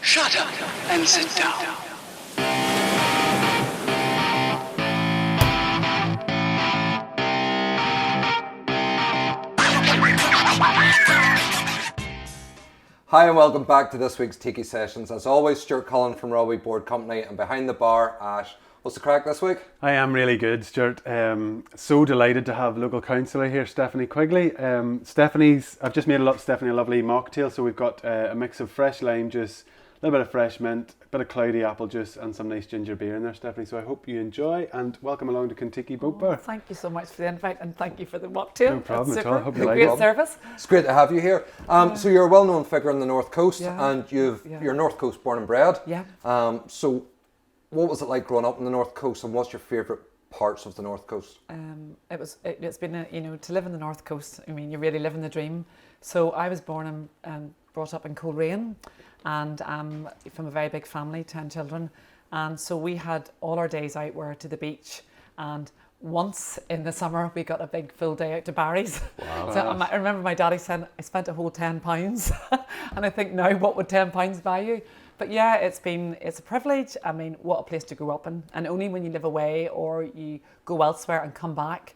Shut up and sit down. Hi and welcome back to this week's Tiki Sessions. As always, Stuart Cullen from Rawee Board Company, and behind the bar, Ash. What's the crack this week? I am really good, Stuart. So delighted to have local councillor here, Stephanie Quigley. I've just made Stephanie a lovely mocktail. So we've got a mix of fresh lime juice, a little bit of fresh mint, a bit of cloudy apple juice, and some nice ginger beer in there, Stephanie. So I hope you enjoy, and welcome along to Kon-Tiki Boat Bar. Thank you so much for the invite, and thank you for the mocktail. No problem at all. Hope you like it. Great service. It's great to have you here. So you're a well-known figure in the North Coast, and you're North Coast born and bred. Yeah. So what was it like growing up in the North Coast, and what's your favourite parts of the North Coast? It's been to live in the North Coast. I mean, you're really living the dream. So I was born and brought up in Coleraine, and from a very big family, 10 children, and so we had all our days out were to the beach, and once in the summer we got a big full day out to Barry's. Wow. So I remember my daddy saying I spent a whole £10 and I think now what would £10 buy you? But yeah, it's a privilege. I mean, what a place to grow up in, and only when you live away or you go elsewhere and come back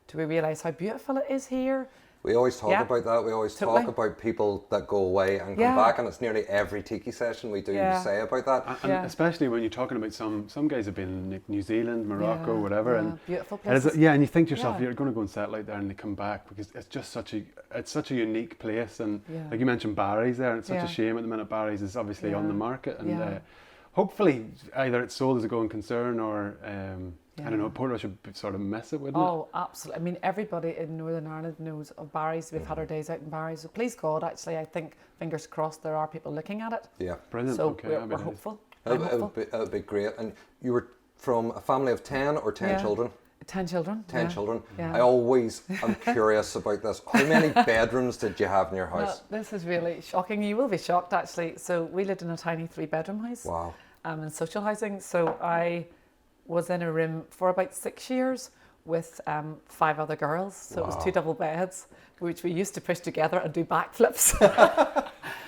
do we realise how beautiful it is here. We always talk about that. We always talk about people that go away and come back, and it's nearly every Tiki session we do say about that. And especially when you're talking about some guys have been in New Zealand, Morocco, whatever, and beautiful places. And you think to yourself, you're going to go and settle out there, and they come back because it's just such a unique place. And like you mentioned, Barry's there, and it's such a shame at the minute. Barry's is obviously on the market, and hopefully either it's sold as a going concern or. I don't know, Portrush should sort of miss it, wouldn't it? Oh, absolutely. I mean, everybody in Northern Ireland knows of Barry's. We've had our days out in Barry's. So please God, actually, I think, fingers crossed, there are people looking at it. Yeah. Brilliant. So okay, we're hopeful. It would be great. And you were from a family of 10 or 10 children? 10 children. 10 children. Yeah. I always am curious about this. How many bedrooms did you have in your house? Well, this is really shocking. You will be shocked, actually. So we lived in a tiny 3-bedroom house. Wow. In social housing. So I was in a room for about 6 years with 5 other girls. So it was 2 double beds, which we used to push together and do backflips.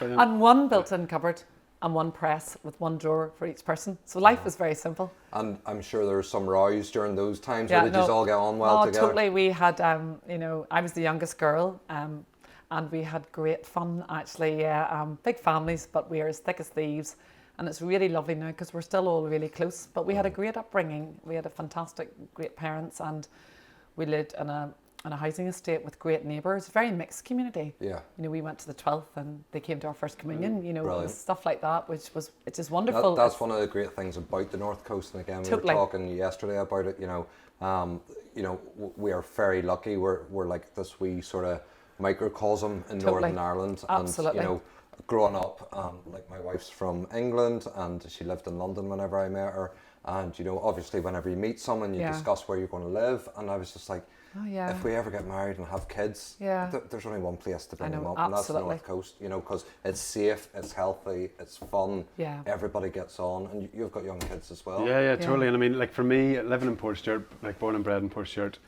And 1 built-in cupboard and 1 press with 1 drawer for each person. So life was very simple. And I'm sure there were some rows during those times. Or did you all get on well together? Totally. We had, I was the youngest girl, and we had great fun, actually. Big families, but we are as thick as thieves. And it's really lovely now because we're still all really close. But we had a great upbringing. We had a fantastic, great parents, and we lived in a housing estate with great neighbours. Very mixed community. Yeah. We went to the 12th and they came to our first communion. Stuff like that, which is wonderful. That's one of the great things about the North Coast. And again, we were talking yesterday about it. We are very lucky. We're like this wee sort of microcosm in Northern Ireland. Absolutely. And growing up, like my wife's from England and she lived in London whenever I met her, and obviously whenever you meet someone you discuss where you're going to live, and I was just like, if we ever get married and have kids, there's only one place to bring them up, and that's the North Coast, because it's safe, it's healthy, it's fun, everybody gets on, and you've got young kids as well. Yeah, totally. And I mean, like for me, living in Port Stewart, like born and bred in Port Stewart,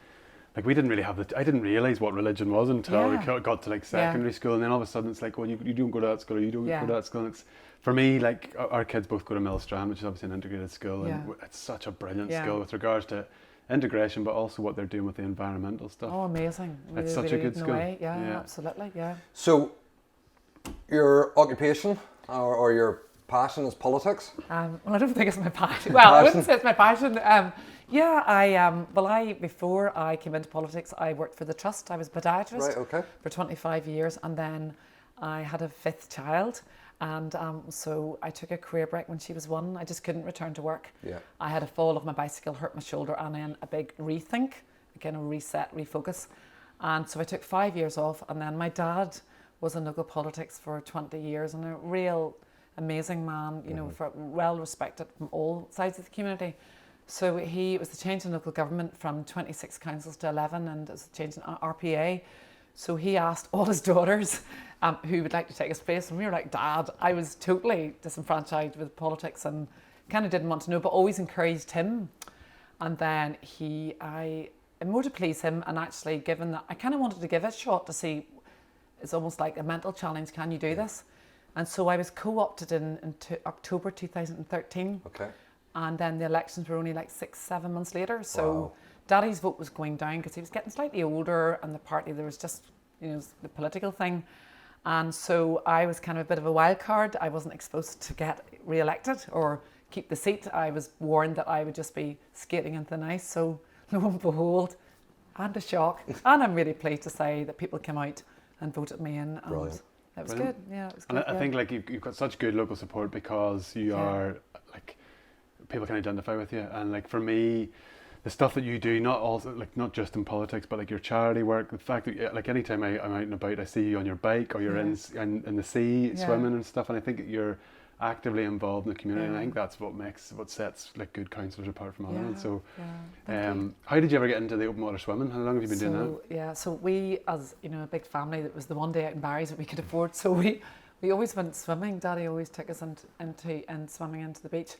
like we didn't really have I didn't realise what religion was until we got to like secondary school, and then all of a sudden it's like, well, you don't go to that school, or you don't go to that school. And it's, for me, like our kids both go to Millstrand, which is obviously an integrated school, and it's such a brilliant school with regards to integration, but also what they're doing with the environmental stuff. Oh, amazing. It's such a good school. Yeah, absolutely, yeah. So, your occupation or your passion is politics? Well, I don't think it's my passion. Well, I wouldn't say it's my passion. Before I came into politics, I worked for the Trust. I was a podiatrist for 25 years, and then I had a 5th child, and so I took a career break when she was 1. I just couldn't return to work. Yeah. I had a fall off my bicycle, hurt my shoulder, and then a big rethink, again a reset, refocus, and so I took 5 years off. And then my dad was in local politics for 20 years, and a real amazing man, well respected from all sides of the community. So it was the change in local government from 26 councils to 11, and it was a change in RPA. So he asked all his daughters who would like to take his place, and we were like, Dad, I was totally disenfranchised with politics and kind of didn't want to know, but always encouraged him. And then in order to please him, and actually given that I kind of wanted to give it a shot to see, it's almost like a mental challenge, can you do this? And so I was co-opted in October 2013. Okay. And then the elections were only like 6-7 months later. So Daddy's vote was going down because he was getting slightly older, and the party, there was just, the political thing. And so I was kind of a bit of a wild card. I wasn't exposed to get re-elected or keep the seat. I was warned that I would just be skating into the ice. So lo and behold, and a shock. And I'm really pleased to say that people came out and voted me in. And Brilliant. it was good. Yeah, it was good. And I think like you've got such good local support because you are like, people can identify with you. And like for me, the stuff that you do, not just in politics, but like your charity work, the fact that like anytime I'm out and about, I see you on your bike or you're in the sea swimming and stuff, and I think you're actively involved in the community, and I think that's what sets like good councillors apart from others. So how did you ever get into the open water swimming? How long have you been doing that? So we, as a big family, that was the one day out in Barry's that we could afford, so we always went swimming. Daddy always took us into swimming into the beach.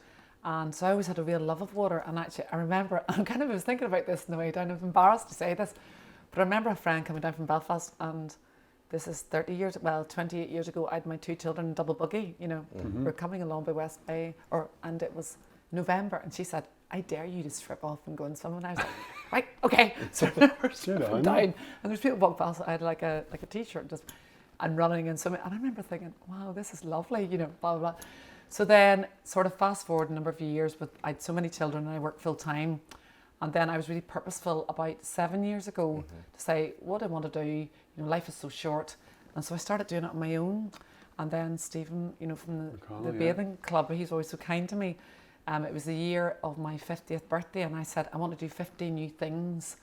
And so I always had a real love of water. And actually, I remember, I was thinking about this on the way down. I'm embarrassed to say this, but I remember a friend coming down from Belfast, and this is 28 years ago, I had my 2 children in double buggy, we were coming along by West Bay, and it was November, and she said, I dare you to strip off and go and swim. And I was like, right, okay. So we're stripping down, and there's people walk past. I had like a t-shirt and running and swimming. And I remember thinking, wow, this is lovely, blah, blah, blah. So then sort of fast forward a number of years, but I had so many children and I worked full time. And then I was really purposeful about 7 years ago to say, what I want to do, life is so short. And so I started doing it on my own. And then Stephen, from the bathing club, he's always so kind to me. It was the year of my 50th birthday, and I said, I want to do 50 new things,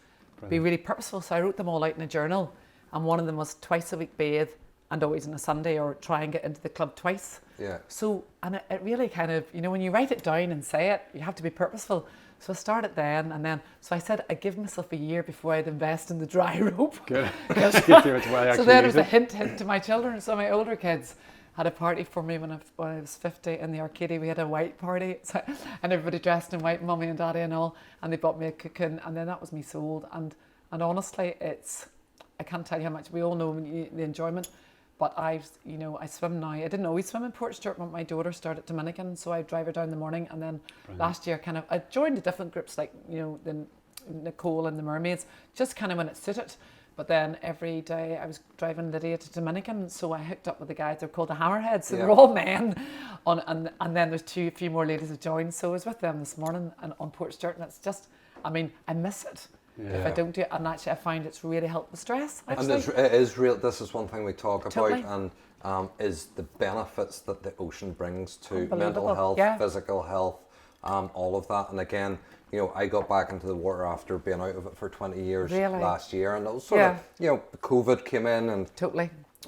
be really purposeful. So I wrote them all out in a journal. And one of them was twice a week bathe, and always on a Sunday, or try and get into the club twice. Yeah. So, and it really kind of, when you write it down and say it, you have to be purposeful. So I started then, and then, so I said I'd give myself a year before I'd invest in the dry rope. Good. So then it was a hint to my children. So my older kids had a party for me when I was 50 in the arcade. We had a white party, and everybody dressed in white, mummy and daddy and all, and they bought me a cocoon, and then that was me sold. And honestly, I can't tell you how much, we all know the enjoyment. But I swim now. I didn't always swim in Portrush, but my daughter started Dominican, so I drive her down in the morning. And then last year, I joined the different groups like, the Nicole and the Mermaids, just kind of when it suited. But then every day I was driving Lydia to Dominican, so I hooked up with the guys. They're called the Hammerheads, so they're all men. And then there's a few more ladies that joined. So I was with them this morning and on Portrush, and it's just, I miss it. Yeah. If I don't do it, and actually I find it's really helped with stress. Actually. And it is real. This is one thing we talk about, and is the benefits that the ocean brings to mental health, physical health, all of that. And again, I got back into the water after being out of it for 20 years last year, and it was sort of, COVID came in, and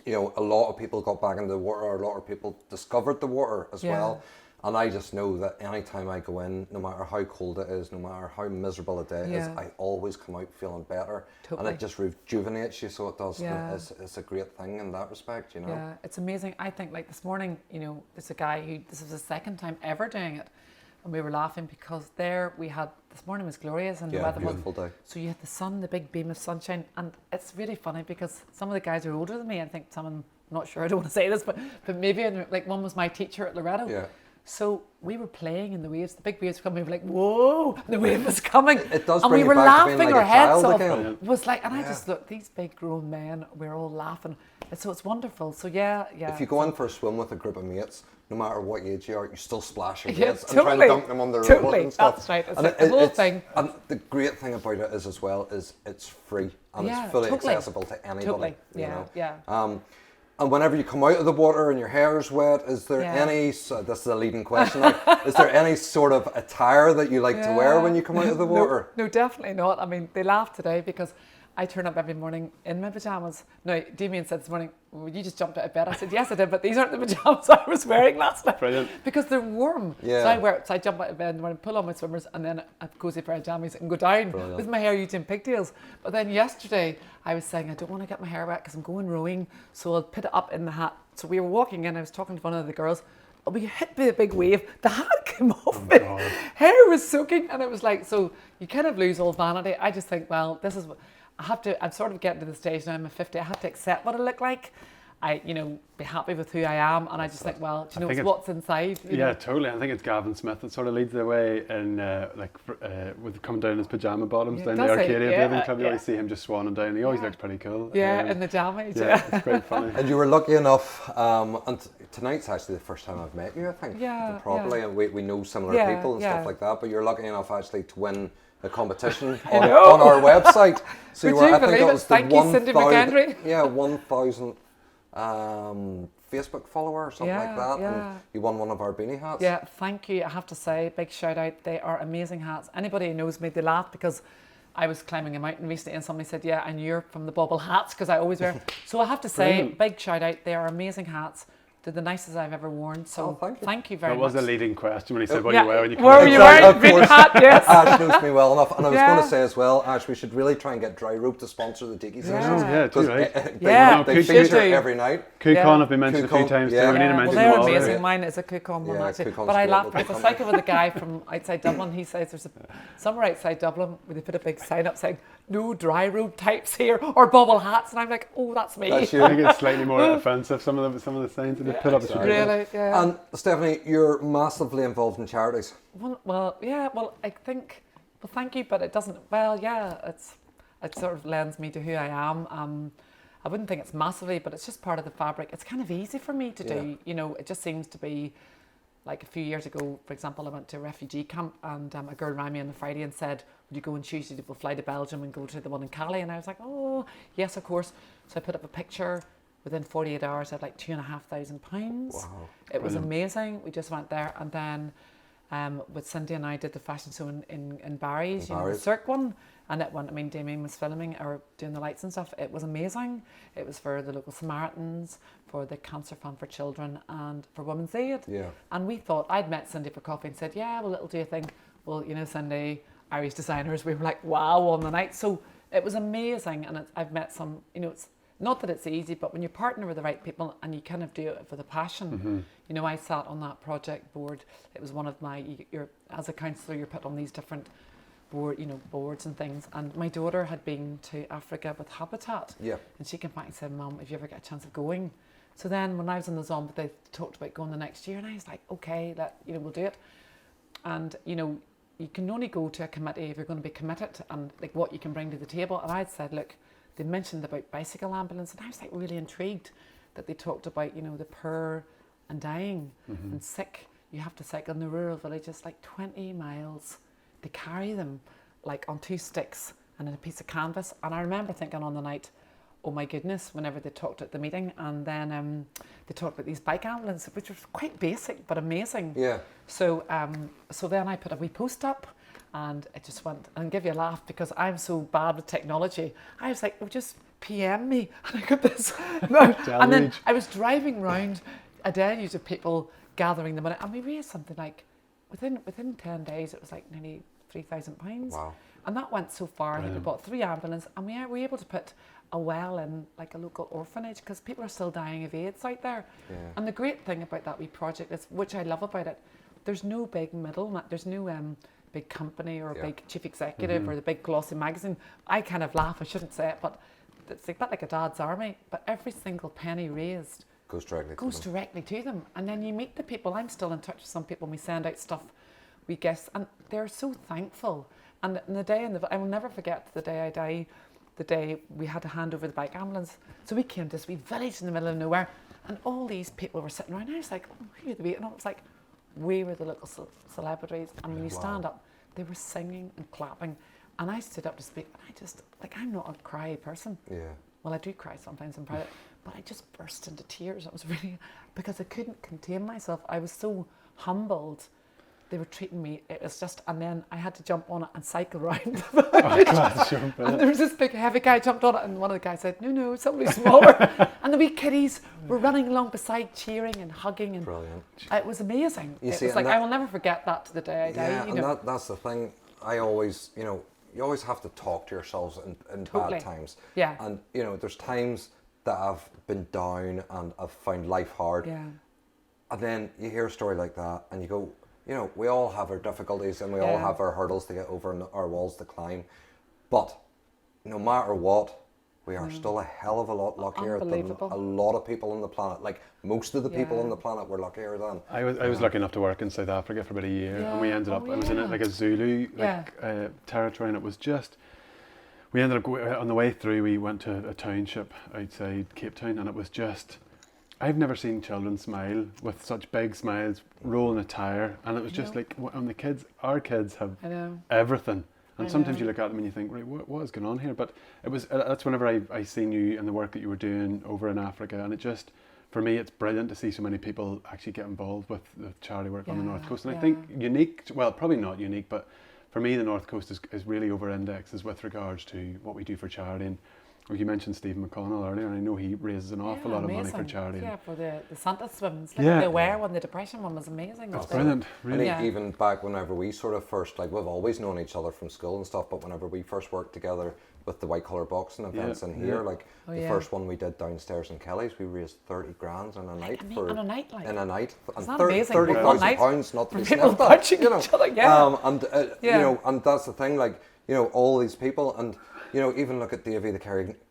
a lot of people got back into the water. A lot of people discovered the water as well. And I just know that anytime I go in, no matter how cold it is, no matter how miserable a day is, I always come out feeling better. And it just rejuvenates you, so it does. Yeah. It's a great thing in that respect, Yeah, it's amazing. I think like this morning, there's a guy who, this was the second time ever doing it. And we were laughing because this morning was glorious and the weather was beautiful day. So you had the sun, the big beam of sunshine. And it's really funny because some of the guys are older than me. I think I'm not sure, I don't want to say this, but maybe like one was my teacher at Loretto. Yeah. So we were playing in the waves. The big waves were coming. We were like, "Whoa!" The wave was coming, it does and bring we were laughing like our heads off. Again. It was like, and I just looked. These big grown men. We're all laughing. So it's wonderful. So yeah. If you go in for a swim with a group of mates, no matter what age you are, you still splash your mates and try to dunk them under the water and stuff. That's right. It's like the whole thing. And the great thing about it is it's free and it's fully accessible to anybody. And whenever you come out of the water and your hair is wet, is there any, so this is a leading question, is there any sort of attire that you like to wear when you come out of the water? No, definitely not. I mean, they laugh today because I turn up every morning in my pajamas. Now, Damien said this morning, well, you just jumped out of bed. I said, yes, I did, but these aren't the pajamas I was wearing last night. Brilliant. Because they're warm. Yeah. So I jump out of bed in the morning, pull on my swimmers, and then a cozy pair of jammies and go down with my hair using pigtails. But then yesterday, I was saying, I don't want to get my hair wet because I'm going rowing, so I'll put it up in the hat. So we were walking in, I was talking to one of the girls, we hit by a big wave, the hat came off me, hair was soaking, and it was like, so you kind of lose all vanity. I just think, well, this is what, I'm sort of getting to the stage now, I'm 50, I have to accept what I look like. I, be happy with who I am, and I just think, well, do you know it's what's inside? Yeah, totally. I think it's Gavin Smith that sort of leads the way in, with coming down in his pajama bottoms down the Arcadia Bathing Club. You always see him just swanning down. He always looks pretty cool. Yeah, in the jammies. Yeah, it's quite funny. And you were lucky enough, and tonight's actually the first time I've met you, I think, properly, and we know similar people and stuff like that, but you're lucky enough actually to win a competition on our website. So Would you believe it? Thank you, Cindy McHenry. Yeah, 1,000 Facebook follower or something like that, and you won one of our beanie hats. Yeah, thank you. I have to say, big shout out. They are amazing hats. Anybody who knows me, they laugh because I was climbing a mountain recently and somebody said, yeah, and you're from the bobble hats, because I always wear. So I have to say, big shout out. They are amazing hats. They're the nicest I've ever worn. So thank you very much. That was a leading question when he said, what are you wearing? Were you wearing green hat? Yes. Ash knows me well enough. And I was going to say as well, Ash, we should really try and get Dry Rope to sponsor the Tiki sessions. They feature every night. Kukon have been mentioned a few times too. We need to mention they're them all. amazing. Mine is a Kukon one actually. But I laughed because I cycle with a guy from outside Dublin. He says there's somewhere outside Dublin where they put a big sign up saying, no dry rope types here or bobble hats, and I'm like, oh, that's me. I think it's slightly more offensive. Some of the signs that they put up. Really, yeah. And Stephanie, you're massively involved in charities. Well, I think, thank you, but it doesn't. Well, yeah, it sort of lends me to who I am. I wouldn't think it's massively, but it's just part of the fabric. It's kind of easy for me to do. It just seems to be. Like a few years ago, for example, I went to a refugee camp, and a girl rang me on the Friday and said, would you go on Tuesday, we'll fly to Belgium and go to the one in Calais? And I was like, oh, yes, of course. So I put up a picture. Within 48 hours, I had like £2,500. Wow. It was amazing. We just went there. And then with Cindy and I did the fashion show in Barry's, the Cirque one. And it went, Damien was filming or doing the lights and stuff. It was amazing. It was for the local Samaritans, for the Cancer Fund for Children, and for Women's Aid. Yeah. And we thought, I'd met Cindy for coffee and said, yeah, well, it'll do a thing. Well, Cindy, Irish designers, we were like, wow, on the night. So it was amazing. And I've met some, it's not that it's easy, but when you partner with the right people and you kind of do it for the passion. I sat on that project board. It was one of my, as a councillor, you're put on these different boards and things, and my daughter had been to Africa with Habitat, and she came back and said, Mum, if you ever get a chance of going. So then when I was in the Zomba, they talked about going the next year, and I was like, okay, we'll do it. And you can only go to a committee if you're going to be committed and like what you can bring to the table. And I'd said, look, they mentioned about bicycle ambulance, and I was like really intrigued that they talked about the poor and dying and sick. You have to cycle in the rural villages like 20 miles. They carry them like on 2 sticks and in a piece of canvas. And I remember thinking on the night, oh my goodness, whenever they talked at the meeting, and then they talked about these bike ambulances, which was quite basic but amazing. Yeah. So then I put a wee post up, and it just went, and give you a laugh because I'm so bad with technology. I was like, oh, just PM me, and I got this. And then I was driving round a deluge of people gathering them, and we raised something like, within 10 days, it was like nearly £3,000. Wow. And that went so far. I think we bought 3 ambulances, and we were able to put a well in like a local orphanage because people are still dying of AIDS out there. Yeah. And the great thing about that wee project is, which I love about it, there's no big middle, there's no big company or a big chief executive or the big glossy magazine. I kind of laugh, I shouldn't say it, but it's a bit like a dad's army, but every single penny raised goes directly to them. And then you meet the people. I'm still in touch with some people, and we send out stuff, we guess, and they're so thankful. And the day, I will never forget the day I die, the day we had to hand over the bike ambulance. So we came to this wee village in the middle of nowhere, and all these people were sitting around. I was like, oh, who are the people? And it was like, we were the local celebrities. And when you stand up, they were singing and clapping. And I stood up to speak, and I just, I'm not a cry person. Yeah. Well, I do cry sometimes in private, but I just burst into tears. It was really, because I couldn't contain myself. I was so humbled. They were treating me, it was just, and then I had to jump on it and cycle around. And there was this big heavy guy jumped on it, and one of the guys said, no, somebody smaller. And the wee kiddies were running along beside, cheering and hugging. And brilliant. It was amazing. It was like, I will never forget that to the day I die. And that's the thing. I always, you always have to talk to yourselves in bad times. Yeah. And, there's times that I've been down and I've found life hard. Yeah. And then you hear a story like that and you go, we all have our difficulties and we all have our hurdles to get over and our walls to climb. But no matter what, we are still a hell of a lot luckier than a lot of people on the planet. Like most of the people on the planet were luckier than. I was lucky enough to work in South Africa for about a year, and we ended up. I was in like a Zulu territory, and it was just. We ended up on the way through. We went to a township outside Cape Town, and it was just. I've never seen children smile with such big smiles, rolling a tire, and it was just like when our kids have everything. And sometimes you look at them and you think, right, what is going on here? But it was that's whenever I seen you and the work that you were doing over in Africa, and it just, for me, it's brilliant to see so many people actually get involved with the charity work on the North Coast. And I think unique, well, probably not unique, but for me, the North Coast is really over-indexes with regards to what we do for charity. And you mentioned Stephen McConnell earlier, and I know he raises an awful lot of money for charity. Yeah, for the Santa swims. Like the Aware one, the depression one was amazing. That's brilliant. Really. And even back whenever we sort of first, like we've always known each other from school and stuff, but whenever we first worked together with the white collar boxing events in here, like the first one we did downstairs in Kelly's, we raised 30 grand in a night in a night, like. In a night. And £30,000 not to be people sniffed at, punching you know. each other, you know, and that's the thing, like, you know, all these people, and you know, even look at Davey the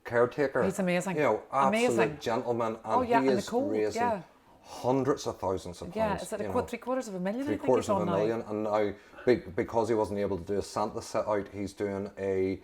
caretaker. He's amazing. You know, absolute gentleman, and he is raising hundreds of thousands of pounds. Yeah, is it $750,000? $750,000, and now because he wasn't able to do a Santa set out, he's doing a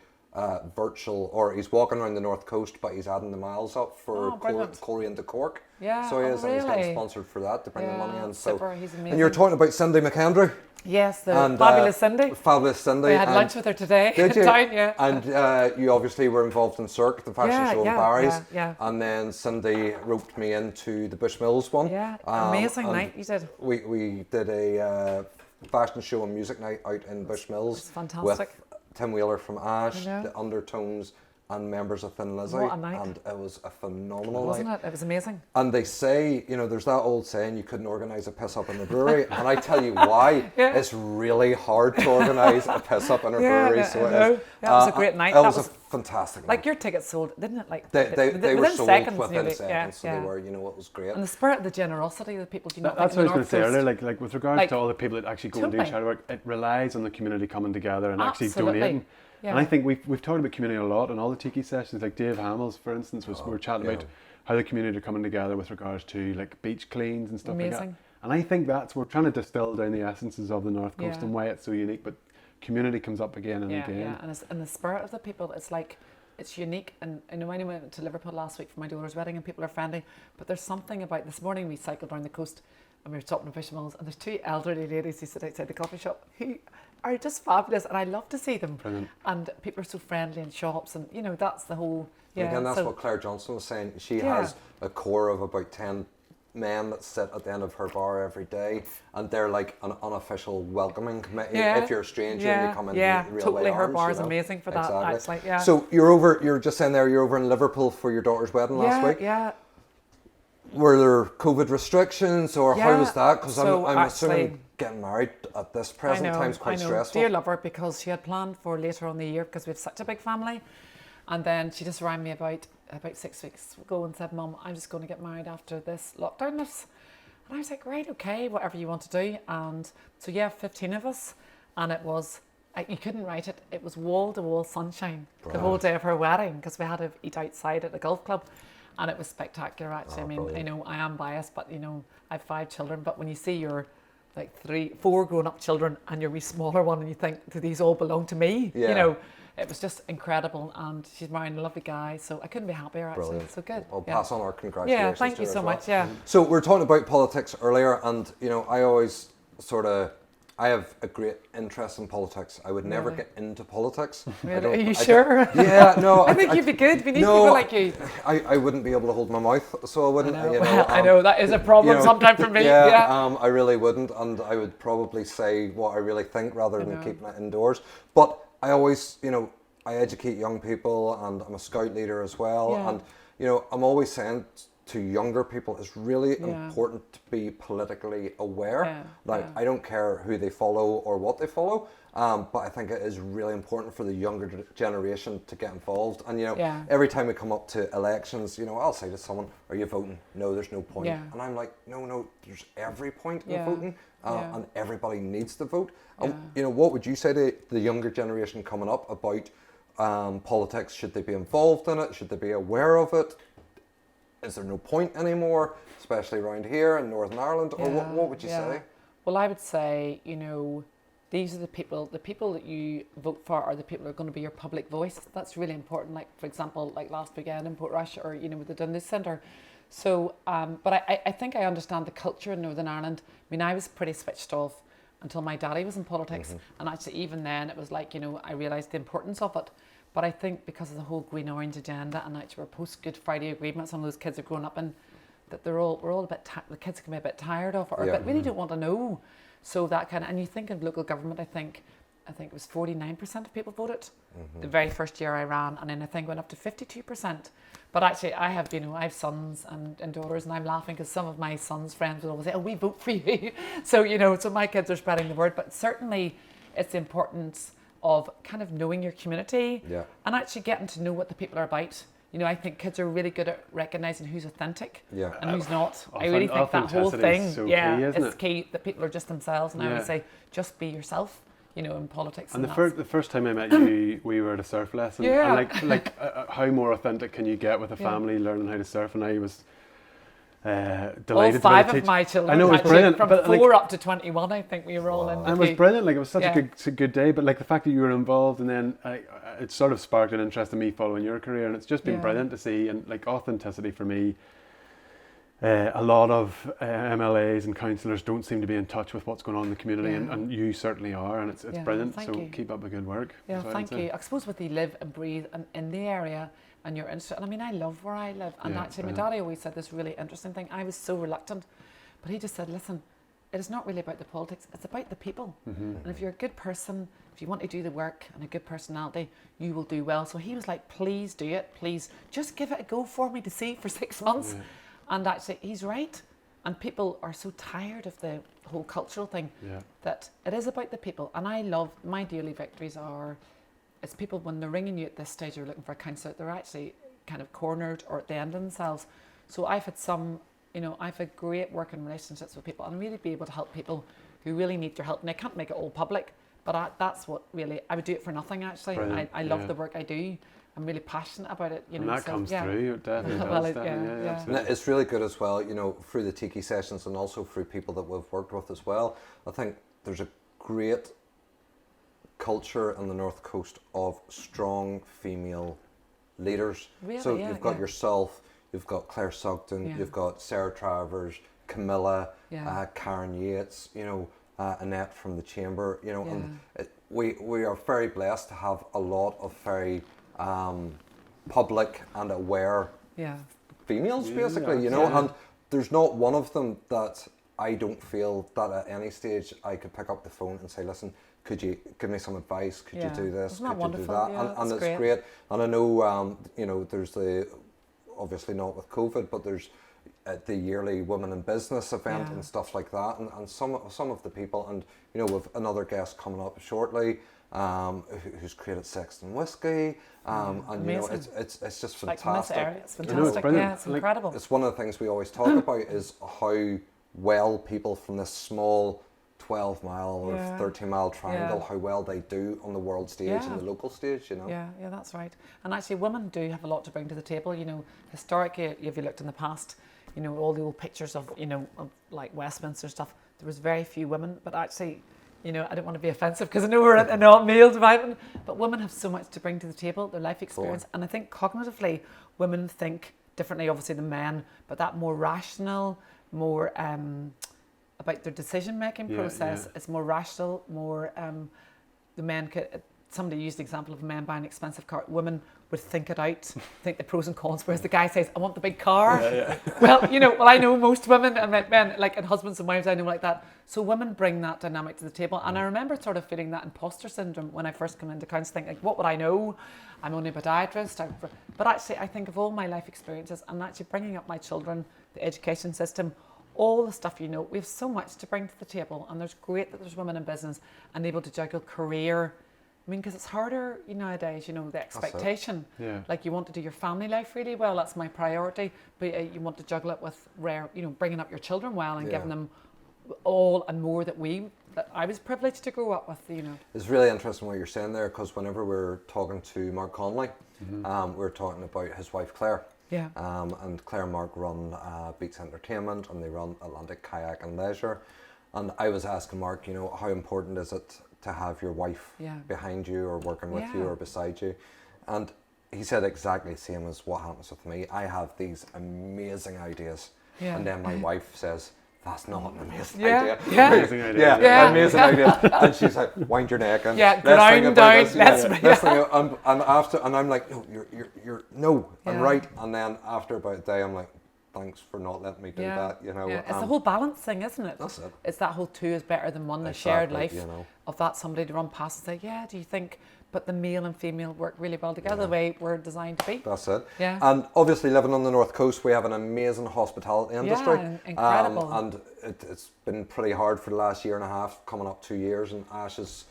virtual, or he's walking around the North Coast, but he's adding the miles up for Coleraine to Cork. Yeah, so he is, and he's getting sponsored for that to bring the money in. So, he's amazing. And you're talking about Cindy McHenry. Yes, the fabulous Cindy. Fabulous Cindy. We had lunch with her today. Did you? Yeah. And you obviously were involved in Cirque, the fashion show in Barry's. Yeah. And then Cindy roped me into the Bushmills one. Yeah, amazing night you did. We did a fashion show and music night out in Bushmills. It's fantastic. With Tim Wheeler from Ash, the Undertones, and members of Thin Lizzy. What a night. And it was a phenomenal Wasn't night. it? It was amazing. And they say, you know, there's that old saying, you couldn't organise a piss up in a brewery. And I tell you why, it's really hard to organise a piss up in a brewery. So it was a great night. It was a fantastic night. Like your tickets sold, didn't it? Like they were sold within seconds, so they were, you know, it was great. And the spirit of the generosity of the people, you know. That's what I was going to say earlier, like with regards to all the people that actually go and do charity work, it relies on the community coming together and actually donating. Yeah. And I think we've talked about community a lot in all the tiki sessions. Like Dave Hamills, for instance, we were chatting about how the community are coming together with regards to like beach cleans and stuff like that. And I think we're trying to distill down the essences of the North Coast and why it's so unique. But community comes up again and again. Yeah, and the spirit of the people, it's like, it's unique. And I know I went to Liverpool last week for my daughter's wedding, and people are friendly. But there's something about, this morning we cycled around the coast and we were stopping in Bushmills, and there's two elderly ladies who sit outside the coffee shop who are just fabulous, and I love to see them. Brilliant. And people are so friendly in shops, and you know, that's the whole. Yeah, again, that's what Claire Johnson was saying. She has a core of about 10 men that sit at the end of her bar every day, and they're like an unofficial welcoming committee. If you're a stranger and you come in, totally. Her bar is amazing for that. Actually, So you're just saying there, you're over in Liverpool for your daughter's wedding last week. Yeah. Were there COVID restrictions, or how was that? Because I'm assuming getting married at this present time is quite stressful. Dear love her, because she had planned for later on the year, because we have such a big family, and then she just rang me about 6 weeks ago and said, "Mum, I'm just going to get married after this lockdown lifts." And I was like, "Right, okay, whatever you want to do." And so 15 of us, and it was. You couldn't write it. It was wall-to-wall sunshine the whole day of her wedding, because we had to eat outside at the golf club. And it was spectacular, actually. I mean, brilliant. I know I am biased, but you know, I have 5 children. But when you see your like 4 grown-up children and your wee smaller one, and you think, do these all belong to me? You know, it was just incredible. And she's marrying a lovely guy, so I couldn't be happier, actually. Brilliant. So good. I'll pass on our congratulations. Yeah, thank you so much. Yeah. So we're talking about politics earlier, and you know, I always I have a great interest in politics. I would never get into politics. Really? Are you sure? Yeah, no. I think you'd be good. We need people like you. I wouldn't be able to hold my mouth, so I wouldn't. I know that is a problem sometimes for me. I really wouldn't, and I would probably say what I really think rather than keeping it indoors. But I always, I educate young people, and I'm a scout leader as well, and I'm always saying to younger people, it's really important to be politically aware. I don't care who they follow or what they follow, but I think it is really important for the younger generation to get involved. And every time we come up to elections, I'll say to someone, "Are you voting?" "No, there's no point." And I'm like, no, there's every point in voting, and everybody needs to vote. What would you say to the younger generation coming up about politics? Should they be involved in it? Should they be aware of it? Is there no point anymore, especially around here in Northern Ireland? Or what would you say? Well, I would say, these are the people that you vote for are the people who are going to be your public voice. That's really important. Like, for example, like last weekend in Portrush or, with the Dundee Centre. So, but I think I understand the culture in Northern Ireland. I mean, I was pretty switched off until my daddy was in politics. And actually, even then, it was like, I realised the importance of it. But I think because of the whole Green-Orange agenda and actually we're post-Good Friday Agreement, some of those kids are growing up in, that we're all a bit, the kids can be a bit tired of it or really don't want to know. So that kind of, and you think of local government, I think it was 49% of people voted the very first year I ran, and then I think it went up to 52%. But actually I have sons and daughters, and I'm laughing because some of my sons' friends would always say, oh, we vote for you. So, so my kids are spreading the word, but certainly it's the importance of kind of knowing your community and actually getting to know what the people are about. I think kids are really good at recognising who's authentic and who's not. I really think that whole thing, is so key, isn't it's key that people are just themselves. And I would say, just be yourself, in politics. And the first time I met you, we were at a surf lesson. And how more authentic can you get with a family learning how to surf? And I was delighted. All 5 of my children. I know, it was brilliant. From 4 up to 21, I think we were all in. And it was brilliant. Like, it was such a good day. But like the fact that you were involved, and then it sort of sparked an interest in me following your career, and it's just been brilliant to see. And like authenticity for me, a lot of MLAs and councillors don't seem to be in touch with what's going on in the community, and you certainly are, and it's brilliant. So keep up the good work. Yeah, thank you. I suppose with you live and breathe in the area. And you're interested. And I mean, I love where I live. And actually, my daddy always said this really interesting thing. I was so reluctant, but he just said, listen, it is not really about the politics. It's about the people. And if you're a good person, if you want to do the work and a good personality, you will do well. So he was like, please do it. Please just give it a go for me to see for 6 months. And actually, he's right. And people are so tired of the whole cultural thing that it is about the people. And I love, my daily victories are, it's people when they're ringing you at this stage, you're looking for a counsellor, they're actually kind of cornered or at the end of themselves. So I've had I've had great working relationships with people and really be able to help people who really need your help. And I can't make it all public, but that's what really, I would do it for nothing actually. I love the work I do. I'm really passionate about it. And that comes through, it definitely does. And it's really good as well, through the Tiki sessions and also through people that we've worked with as well. I think there's a great culture on the North Coast of strong female leaders. Really? So you've got yourself, you've got Claire Sugden, you've got Sarah Travers, Camilla, Karen Yates, Annette from the Chamber, and we are very blessed to have a lot of very public and aware females, basically, and there's not one of them that I don't feel that at any stage I could pick up the phone and say, listen, could you give me some advice? Could you do this? Could you do that? And it's great. And I know, there's obviously not with COVID, but there's the yearly Women in Business event and stuff like that. And some of the people, and with another guest coming up shortly, who's created Sexton Whiskey, and it's just fantastic. It's fantastic. It's brilliant. It's incredible. It's one of the things we always talk about is how well people from this small 12-mile or 13-mile triangle, how well they do on the world stage and the local stage, Yeah, that's right. And actually, women do have a lot to bring to the table. Historically, if you looked in the past, all the old pictures of, of like Westminster stuff, there was very few women. But actually, I don't want to be offensive because I know we're in all male environment, but women have so much to bring to the table, their life experience. And I think cognitively, women think differently, obviously, than men, but that more rational, more about their decision-making process. It's more rational, more the men could, somebody used the example of a man buying an expensive car. Women would think it out, think the pros and cons, whereas the guy says, I want the big car. Well, I know most women, and men, like, and husbands and wives, I know like that. So women bring that dynamic to the table. And I remember sort of feeling that imposter syndrome when I first came into counselling, like, what would I know? I'm only a podiatrist. But actually, I think of all my life experiences and actually bringing up my children, the education system, all the stuff, we have so much to bring to the table, and there's great that there's women in business and able to juggle career. I mean, because it's harder nowadays, the expectation. Like, you want to do your family life really well, that's my priority, but you want to juggle it with bringing up your children well and giving them all and more that I was privileged to grow up with, you know. It's really interesting what you're saying there, because whenever we're talking to Mark Conley, we're talking about his wife Claire. Yeah. And Claire and Mark run Beats Entertainment, and they run Atlantic Kayak and Leisure. And I was asking Mark, you know, how important is it to have your wife behind you or working with you or beside you? And he said exactly the same as what happens with me. I have these amazing ideas, and then my wife says, "That's not an amazing idea." Amazing idea. Amazing idea. And she's like, "Wind your neck and grind down." And I'm like, "No, you're no, I'm right." And then after about a day, I'm like, "Thanks for not letting me do that." You know, it's the whole balance thing, isn't it? That's it. It's that whole two is better than one. The shared life of that somebody to run past and say, "Yeah, do you think?" But the male and female work really well together the way we're designed to be. That's it. Yeah. And obviously living on the North Coast, we have an amazing hospitality industry. Yeah, incredible. And it's been pretty hard for the last year and a half, coming up 2 years. And Ash is,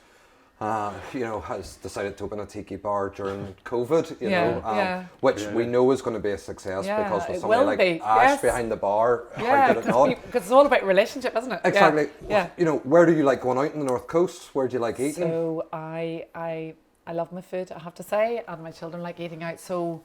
has decided to open a tiki bar during COVID, which we know is going to be a success because with somebody like Ash behind the bar, how could it not? Because it's all about relationship, isn't it? Exactly. Yeah. You know, where do you like going out in the North Coast? Where do you like eating? So I love my food, I have to say, and my children like eating out. So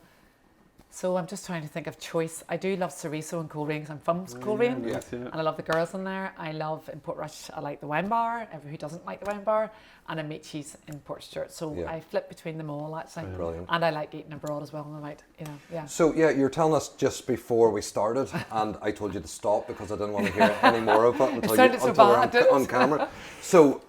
I'm just trying to think of choice. I do love Cereso and Coleraine, I'm from Coleraine, and I love the girls in there. I love in Portrush, I like the wine bar, who doesn't like the wine bar, and I meet cheese in Portstewart. So I flip between them all actually. Brilliant. And I like eating abroad as well on the night, So you're telling us just before we started, and I told you to stop because I didn't want to hear any more of it until we're on camera. So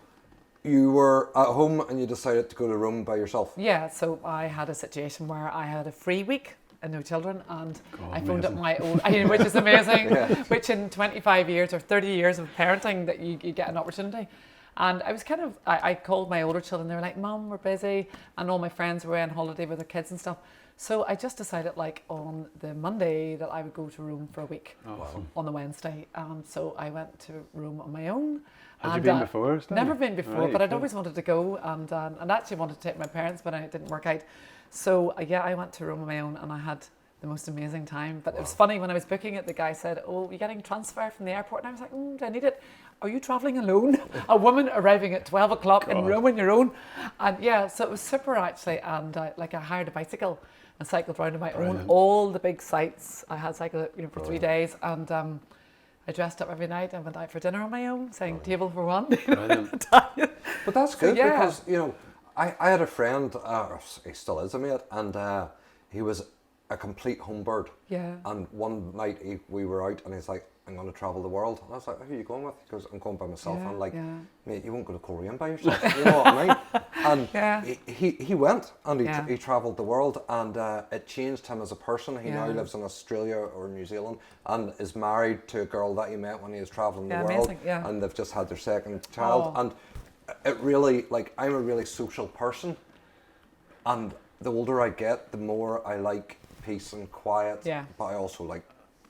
you were at home and you decided to go to Rome by yourself? Yeah, so I had a situation where I had a free week and no children, and I phoned up my old, which is amazing, which in 25 years or 30 years of parenting that you get an opportunity. And I was I called my older children, they were like, "Mum, we're busy," and all my friends were on holiday with their kids and stuff. So I just decided on the Monday that I would go to Rome for a week on the Wednesday. So I went to Rome on my own. Had you been before? Never been before, but I'd always wanted to go, and actually wanted to take my parents, but it didn't work out. So I went to Rome on my own, and I had the most amazing time. But it was funny, when I was booking it, the guy said, "Oh, you're getting transfer from the airport," and I was like, "Do I need it? Are you travelling alone?" A woman arriving at 12 o'clock in Rome on your own. And so it was super actually, and I hired a bicycle and cycled around on my own, all the big sites. I had cycled for 3 days, and I dressed up every night and went out for dinner on my own, saying table for one. But that's good because, I had a friend, he still is a mate, and he was a complete homebird. Yeah. And one night we were out and he's like, "I'm going to travel the world." And I was like, "Who are you going with?" He goes, "I'm going by myself." And I'm like, "Mate, you won't go to Coleraine by yourself." You know what I mean? And he went and he travelled the world, and it changed him as a person. He now lives in Australia or New Zealand and is married to a girl that he met when he was travelling the world. Amazing, and they've just had their second child. And it really, I'm a really social person, and the older I get, the more I like peace and quiet, but I also like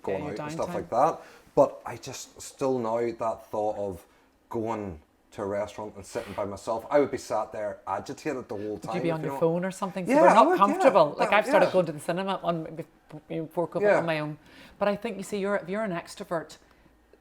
going out and stuff like that. But I just still now, that thought of going to a restaurant and sitting by myself, I would be sat there agitated the whole time. Would you be on your phone or something? So we're not comfortable. I've started going to the cinema before COVID on my own. But I think, if you're an extrovert,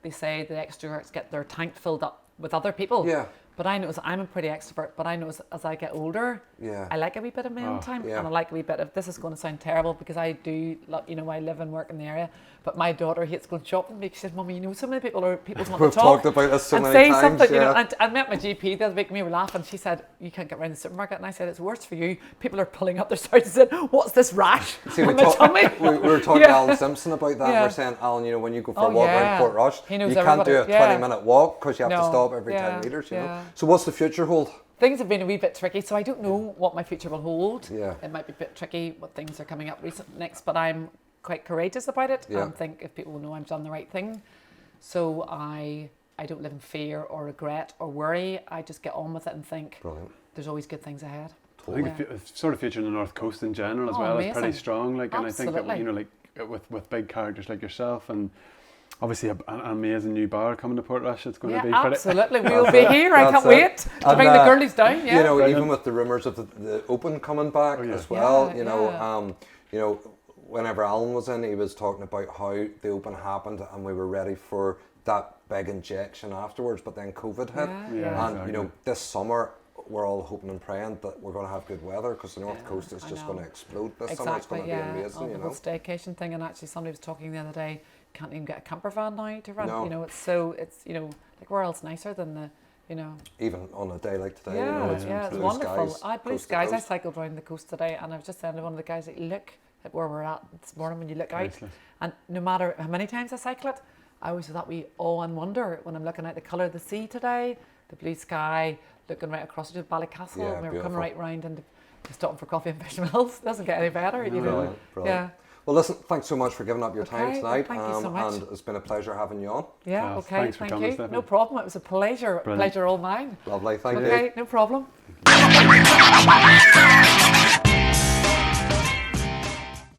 they say the extroverts get their tank filled up with other people. Yeah. But I notice I'm a pretty extrovert, but I notice as I get older, I like a wee bit of my own time, and I like a wee bit of, this is going to sound terrible because I do, I live and work in the area, but my daughter hates going shopping because she says, "Mummy, so many people want to talk." We've talked about this so and many say times. Something, and I met my GP the other week, and we were laughing. She said, "You can't get around the supermarket," and I said, "It's worse for you. People are pulling up their skirts and saying, 'What's this rash on my tummy?'" We were talking to Alan Simpson about that. And we're saying, "Alan, when you go for a walk around Portrush, you can't do a 20-minute walk because you have to stop every 10 metres, So what's the future hold? Things have been a wee bit tricky, so I don't know what my future will hold. Yeah. It might be a bit tricky what things are coming up next, but I'm quite courageous about it and think if people know I've done the right thing. So I don't live in fear or regret or worry. I just get on with it and think there's always good things ahead. Totally. I think the sort of future in the North Coast in general as well is pretty strong. And I think that, with big characters like yourself and obviously an amazing new bar coming to Portrush, it's going to be pretty... Absolutely, we'll be here. I can't wait to bring the girlies down. Yeah. Even with the rumours of the Open coming back as well, whenever Alan was in, he was talking about how the Open happened and we were ready for that big injection afterwards, but then COVID hit. And exactly. you know, this summer we're all hoping and praying that we're going to have good weather, because the North Coast is just going to explode this summer. It's going to be amazing, the whole staycation thing. And actually somebody was talking the other day, can't even get a camper van now to rent. You know, it's you know, like where else nicer than the, you know, even on a day like today, you know, it's wonderful. Skies, I had blue skies. I cycled around the coast today, and I was just saying to one of the guys, like, look at where we're at this morning when you look out, and no matter how many times I cycle it, I always have that wee awe and wonder when I'm looking at the colour of the sea today, the blue sky, looking right across to Ballycastle, and we were coming right round and stopping for coffee in Fishermills. Doesn't get any better, you know. Brilliant. Well, listen, thanks so much for giving up your time tonight. Thank you so much. And it's been a pleasure having you on. Yeah, okay, thanks for coming, Stephanie. No problem. It was a pleasure. Pleasure all mine. Lovely, thank you. Okay, no problem.